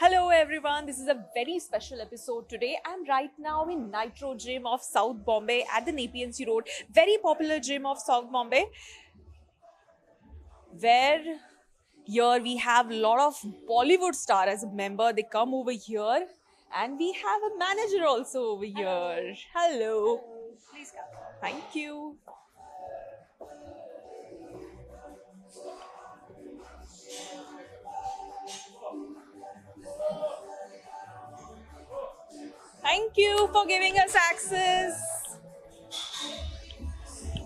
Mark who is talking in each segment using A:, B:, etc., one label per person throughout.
A: Hello everyone, this is a very special episode today. I'm right now in Nitro Gym of South Bombay at the Napier Road. Very popular gym of South Bombay. Where here we have a lot of Bollywood stars as a member. They come over here and we have a manager also over here. Hello. Please come. Thank you. Thank you for giving us access.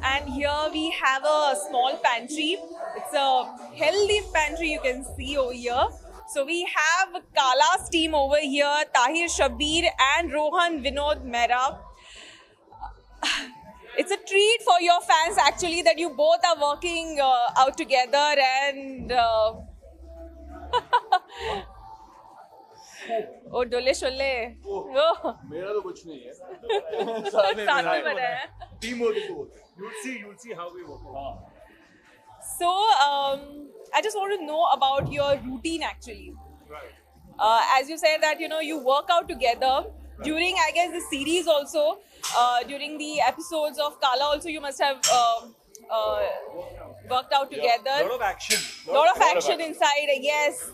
A: And here we have a small pantry. It's a healthy pantry you can see over here. So we have Kaala's team over here, Taher Shabbir and Rohan Vinod Mehra. It's a treat for your fans actually that you both are working out together and ओ डोले शोले
B: मेरा तो कुछ नहीं है साथ में बना है टीम वर्क को बोलते हैं you'll see how we work.
A: So I just want to know about your routine actually.
B: Right.
A: As you said that you work out together during I guess the series also during the episodes of Kaala also you must have worked out together.
B: Lot of action.
A: Lot of action inside. Yes.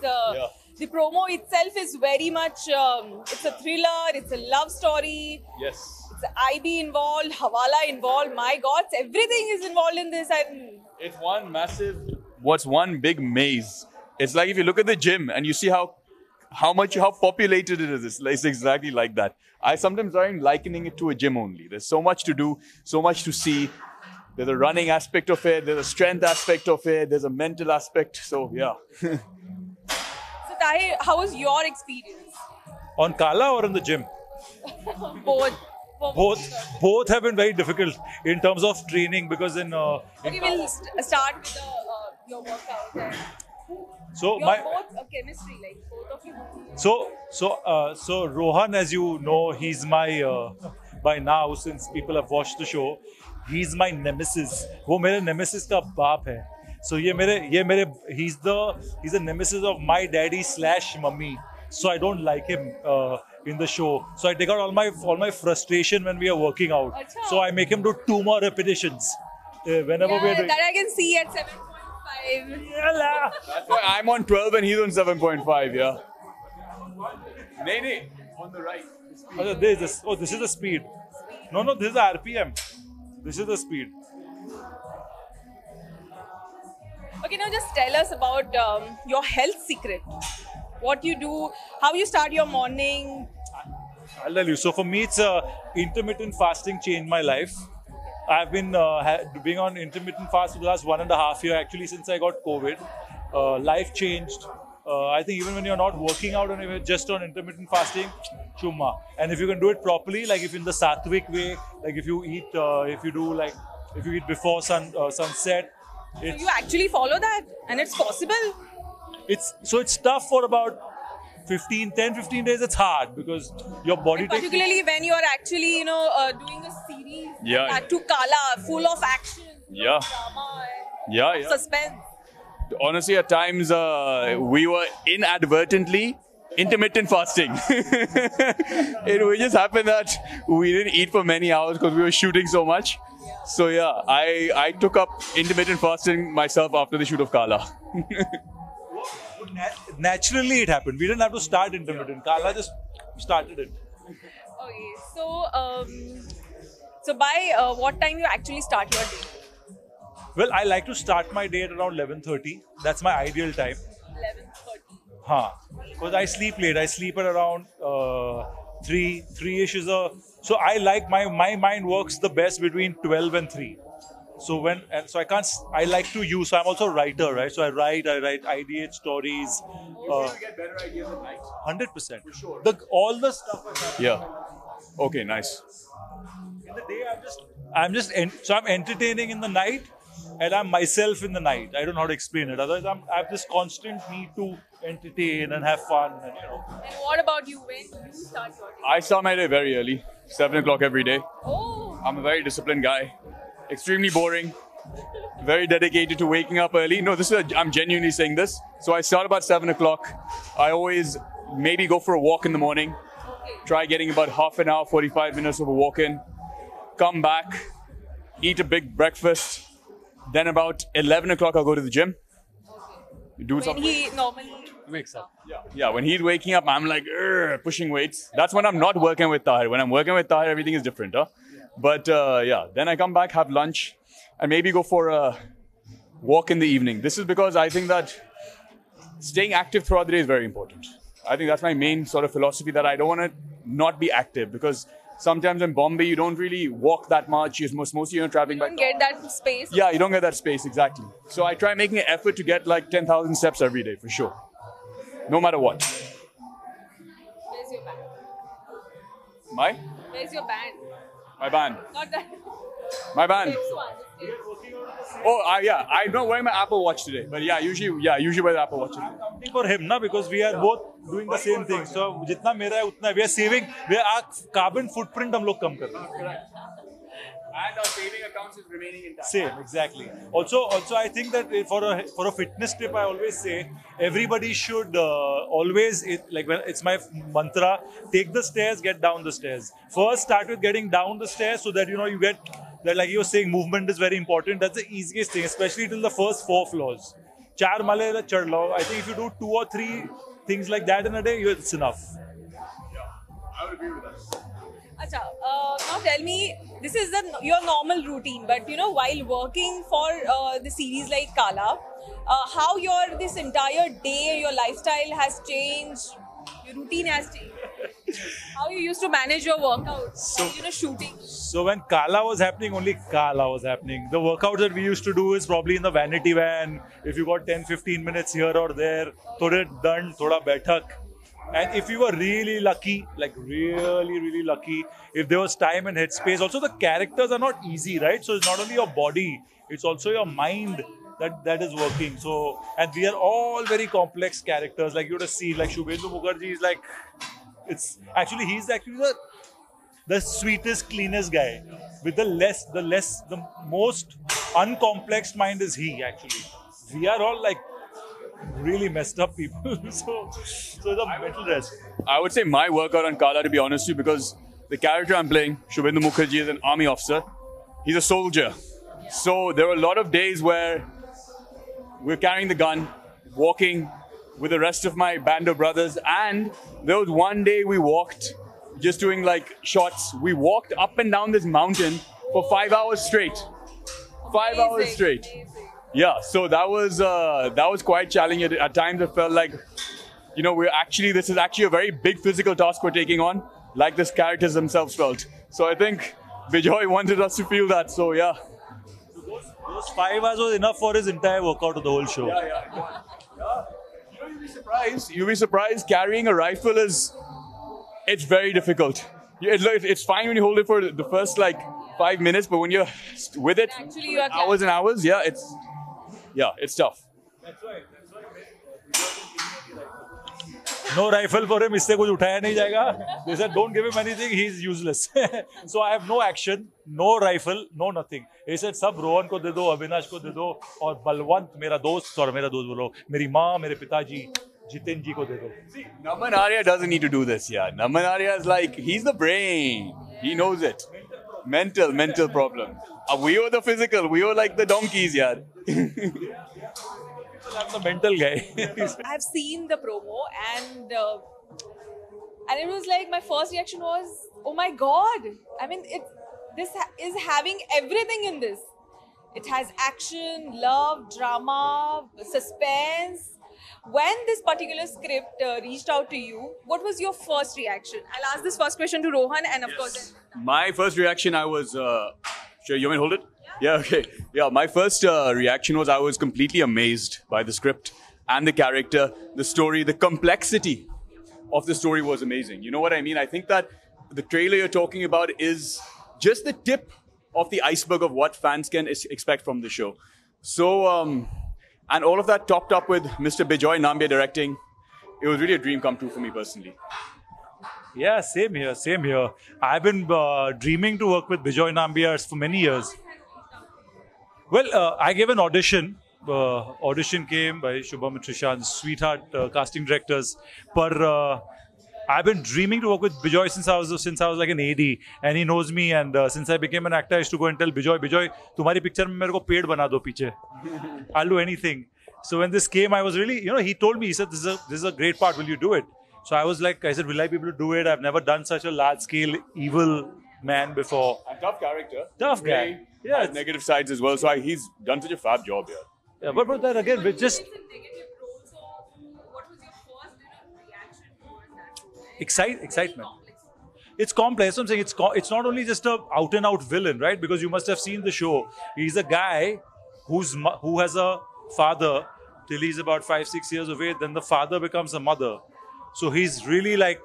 A: The promo itself is very much, it's a thriller, it's a love story.
B: Yes.
A: It's IB involved, Hawala involved. My God, everything is involved in this.
B: It's one big maze. It's like if you look at the gym and you see how populated it is. It's exactly like that. I sometimes am likening it to a gym only. There's so much to do, so much to see. There's a running aspect of it. There's a strength aspect of it. There's a mental aspect. So, yeah.
A: Taher, how was your experience?
C: On Kaala or in the gym?
A: Both.
C: Both have been very difficult in terms of training because
A: Okay, we'll start with your workout. And
C: so
A: both chemistry, like both of you.
C: So Rohan, as you know, he's my by now since people have watched the show, he's my nemesis. वो मेरे nemesis का बाप है. So he's the nemesis of my daddy / mummy. So I don't like him in the show. So I take out all my frustration when we are working out.
A: Achha.
C: So I make him do 2 more repetitions whenever we are doing.
A: That I can see at 7.5.
B: That's why I'm on 12 and he's on 7.5, yeah. Nee, on the right.
C: This is the speed. No, this is the RPM. This is the speed.
A: Okay, now just tell us about your health secret. What you do, how you start your morning.
C: I'll tell you. So for me, it's intermittent fasting changed my life. I've been being on intermittent fast for the last 1.5 years, actually, since I got COVID. Life changed. I think even when you're not working out and you're just on intermittent fasting, chumma. And if you can do it properly, like if in the Sattvic way, like if you eat, if you eat before sunset.
A: So you actually follow that and it's possible?
C: It's tough for about 10-15 days. It's hard because your body takes...
A: Particularly when you are actually, doing a series to Kaala, full of action, drama and suspense.
B: Honestly, at times we were inadvertently intermittent fasting. It just happened that we didn't eat for many hours because we were shooting so much. So yeah, I took up intermittent fasting myself after the shoot of Kaala.
C: Naturally it happened. We didn't have to start intermittent. Kaala just started it.
A: Okay, so by what time you actually start your day?
C: Well, I like to start my day at around 11:30. That's my ideal time.
A: 11:30.
C: Because I sleep late. I sleep at around 3-ish is a... So I like my mind works the best between 12 and 3. So I like to use, so I'm also a writer, right? So I write, ideate stories.
B: You get better ideas at night.
C: 100%.
B: For sure.
C: All the stuff I have.
B: Yeah. Okay, nice.
C: In the day, I'm entertaining in the night and I'm myself in the night. I don't know how to explain it. Otherwise, I have this constant need to entertain and have fun. And
A: And what about you? When do you start your day?
B: I start my day very early, 7 o'clock every day.
A: Oh.
B: I'm a very disciplined guy. Extremely boring. Very dedicated to waking up early. No, I'm genuinely saying this. So I start about 7 o'clock. I always maybe go for a walk in the morning. Try getting about half an hour, 45 minutes of a walk in. Come back, eat a big breakfast. Then about 11 o'clock, I'll go to the gym. Do
A: When
B: something.
A: he normally
C: Wakes up.
B: Yeah, when he's waking up, I'm like, pushing weights. That's when I'm not working with Taher. When I'm working with Taher, everything is different. But then I come back, have lunch, and maybe go for a walk in the evening. This is because I think that staying active throughout the day is very important. I think that's my main sort of philosophy, that I don't want to not be active, because sometimes in Bombay, you don't really walk that much. Mostly you're traveling by
A: don't get that space.
B: Yeah, you don't get that space, exactly. So I try making an effort to get like 10,000 steps every day, for sure. No matter what.
A: Where's your band? Where's your band?
B: My band.
A: Not that.
B: My band.
A: This one.
B: I'm not wearing my Apple Watch today, but usually wear the Apple Watch today.
C: Counting for him, na, because we are both doing the same thing. So, जितना मेरा है उतना we are saving. Our carbon footprint हम लोग कम कर रहे हैं.
B: And our saving accounts is remaining intact.
C: Same, exactly. Also, I think that for a fitness tip, I always say everybody should always it's my mantra: take the stairs, get down the stairs. First, start with getting down the stairs so that you get that, like you were saying, movement is very important. That's the easiest thing, especially till the first 4 floors. Char male da chad lao. I think if you do 2 or 3 things like that in a day, it's enough.
B: I would agree with that.
A: Acha, now tell me, this is your normal routine, but while working for the series like Kaala, how this entire day, your lifestyle has changed, your routine has changed. How you used to manage your workouts, shooting.
C: So when Kaala was happening, only Kaala was happening. The workouts that we used to do is probably in the vanity van. If you got 10-15 minutes here or there, thode dand, thoda baithak. And if you were really lucky, like really lucky, if there was time and headspace, also the characters are not easy, right? So it's not only your body, it's also your mind that is working. So, and we are all very complex characters. Like you would have seen, like Shubhendu Mukherjee is like, he's actually the sweetest, cleanest guy. With the most uncomplexed mind is he actually. We are all like really messed up people. so the mental rest.
B: I would say my workout on Kaala, to be honest with you, because the character I'm playing, Shubhendu Mukherjee, is an army officer. He's a soldier. So there were a lot of days where we're carrying the gun, walking with the rest of my band of brothers, and there was one day we walked, just doing like shots. We walked up and down this mountain for 5 hours straight. 5 hours straight.
A: Amazing.
B: Yeah, so that was quite challenging. At times it felt like, this is actually a very big physical task we're taking on, like the characters themselves felt. So I think Bijoy wanted us to feel that, so yeah.
C: Those 5 hours was enough for his entire workout of the whole show.
B: Yeah. You'll be surprised. Carrying a rifle it's very difficult. It's fine when you hold it for the first 5 minutes, but when you're with it,
A: Actually, you are
B: hours and hours, it's tough.
C: That's why no rifle for him, इससे कुछ उठाया नहीं जाएगा. They said don't give him anything, he's useless. So I have no action, no rifle, no nothing. He said सब रोहन को दे दो, अविनाश को दे दो, और बलवंत मेरा दोस्त बोलो, मेरी माँ, मेरे पिताजी, जितेन जी को दे दो.
B: See, Naman Arya doesn't need to do this, Naman Arya is like, he's the brain. He knows it. Mental problem. We are the physical, we are like the donkeys,
C: I'm the mental guy.
A: I've seen the promo and it was like, my first reaction was, oh my god. I mean, this is having everything in this. It has action, love, drama, suspense. When this particular script reached out to you, what was your first reaction? I'll ask this first question to Rohan and of course...
B: My first reaction, I was... sure, you want me to hold it? Yeah, okay. Yeah, my first reaction was I was completely amazed by the script and the character, the story, the complexity of the story was amazing. You know what I mean? I think that the trailer you're talking about is just the tip of the iceberg of what fans can expect from the show. So, and all of that topped up with Mr. Bijoy Nambiar directing. It was really a dream come true for me personally.
C: Yeah, same here. I've been dreaming to work with Bijoy Nambiar for many years. Well, I gave an audition audition came by Shubham and Trishan, sweetheart casting directors. But I've been dreaming to work with Bijoy since I was like an AD, and he knows me. And since I became an actor, I used to go and tell Bijoy, तुम्हारी picture में मेरे को पेड़ बना दो पीछे. I'll do anything. So when this came, I was really, he told me, he said, this is a great part. Will you do it? So I was like, I said, will I be able to do it? I've never done such a large-scale evil man before.
B: And tough character.
C: Tough guy. Yeah.
B: Has negative sides as well. So he's done such a fab job here.
C: Yeah, but then again, with just
A: What was your first reaction towards that role?
C: excitement. It's complex. I'm saying it's not only just a out-and-out villain, right? Because you must have seen the show. He's a guy who has a father till he's about 5-6 years of age. Then the father becomes a mother. So he's really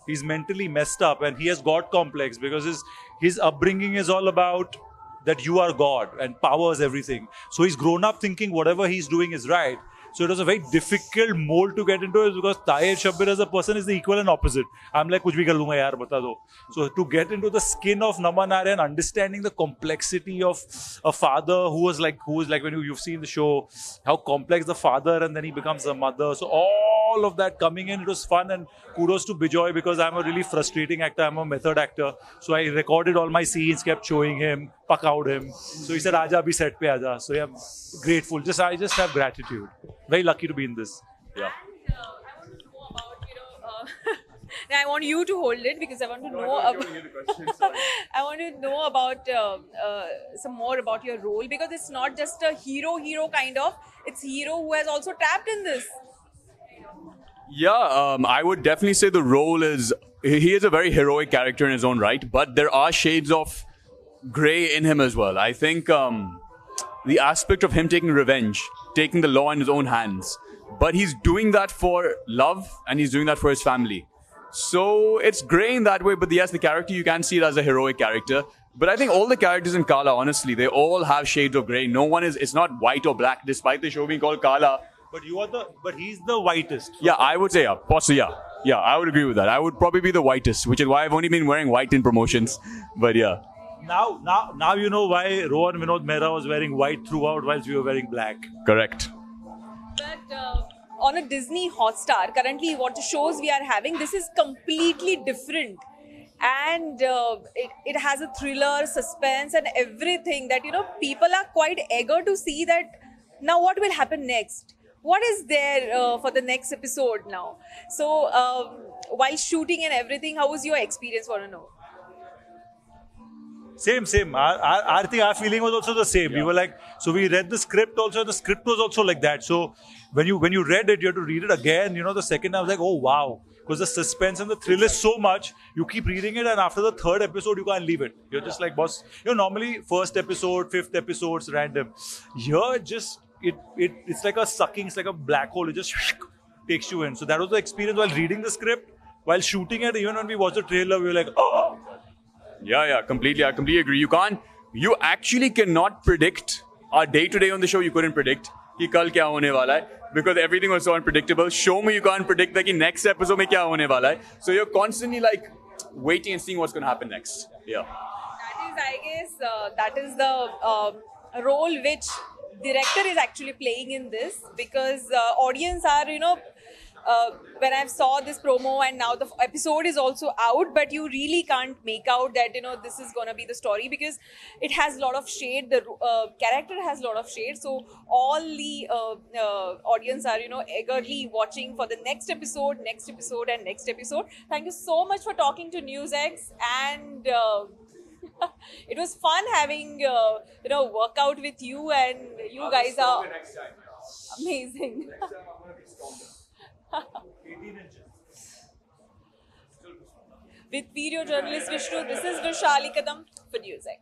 C: he's mentally messed up, and he has God complex because his upbringing is all about that you are God and power is everything. So he's grown up thinking whatever he's doing is right. So it was a very difficult mold to get into because Taher Shabbir as a person is the equal and opposite. I'm like, kuch bhi kar lunga yaar, bata do. So to get into the skin of Naman and understanding the complexity of a father who was like when you've seen the show, how complex the father and then he becomes a mother. So all of that coming in, it was fun, and kudos to Bijoy because I'm a really frustrating actor. I'm a method actor. So I recorded all my scenes, kept showing him, pakawed him. So he said, Aja bhi set pe aja. So yeah, I'm grateful. I just have gratitude. Very lucky to be in this.
A: And
C: Yeah.
A: I want to know about, I want you to hold it because I want to know about, I want to know about some more about your role because it's not just a hero kind of. It's hero who has also tapped in this.
B: Yeah, I would definitely say the role he is a very heroic character in his own right, but there are shades of grey in him as well. I think the aspect of him taking revenge, taking the law in his own hands, but he's doing that for love and he's doing that for his family. So it's grey in that way, but yes, the character, you can see it as a heroic character. But I think all the characters in Kaala, honestly, they all have shades of grey. No one it's not white or black, despite the show being called Kaala.
C: But he's the whitest.
B: Yeah, I would say, yeah, I would agree with that. I would probably be the whitest, which is why I've only been wearing white in promotions. But yeah.
C: Now you know why Rohan Vinod Mehra was wearing white throughout whilst we were wearing black.
B: Correct.
A: But on a Disney Hotstar, currently what the shows we are having, this is completely different. And it has a thriller, suspense and everything that, people are quite eager to see that now what will happen next. What is there for the next episode now? So, while shooting and everything, how was your experience? Want to know?
C: Same. Our feeling was also the same. Yeah. We were like, so we read the script also. The script was also like that. So when you read it, you have to read it again. The second time I was like, oh wow, because the suspense and the thrill is so much. You keep reading it, and after the third episode, you can't leave it. You're just like, boss. Normally first episode, fifth episode's random. Here, just it's like a sucking. It's like a black hole. It just takes you in. So that was the experience while reading the script, while shooting it. Even when we watched the trailer, we were like, oh.
B: Yeah, completely. I completely agree. You actually cannot predict our day-to-day on the show. You couldn't predict कि कल क्या होने वाला है because everything was so unpredictable. Show me you can't predict that कि next episode में क्या होने वाला है. So you're constantly like waiting and seeing what's going to happen next. Yeah.
A: That is, I guess, that is the role which director is actually playing in this because audience are, when I saw this promo and now the episode is also out, but you really can't make out that, this is going to be the story because it has a lot of shade. The character has a lot of shade. So all the audience are, eagerly watching for the next episode, and next episode. Thank you so much for talking to NewsX and it was fun having, workout with you and you guys are amazing.
C: Next time I'm going to be stronger. 18 inches.
A: With video journalist Vishnu, this is Vishali Kadam for NewsX.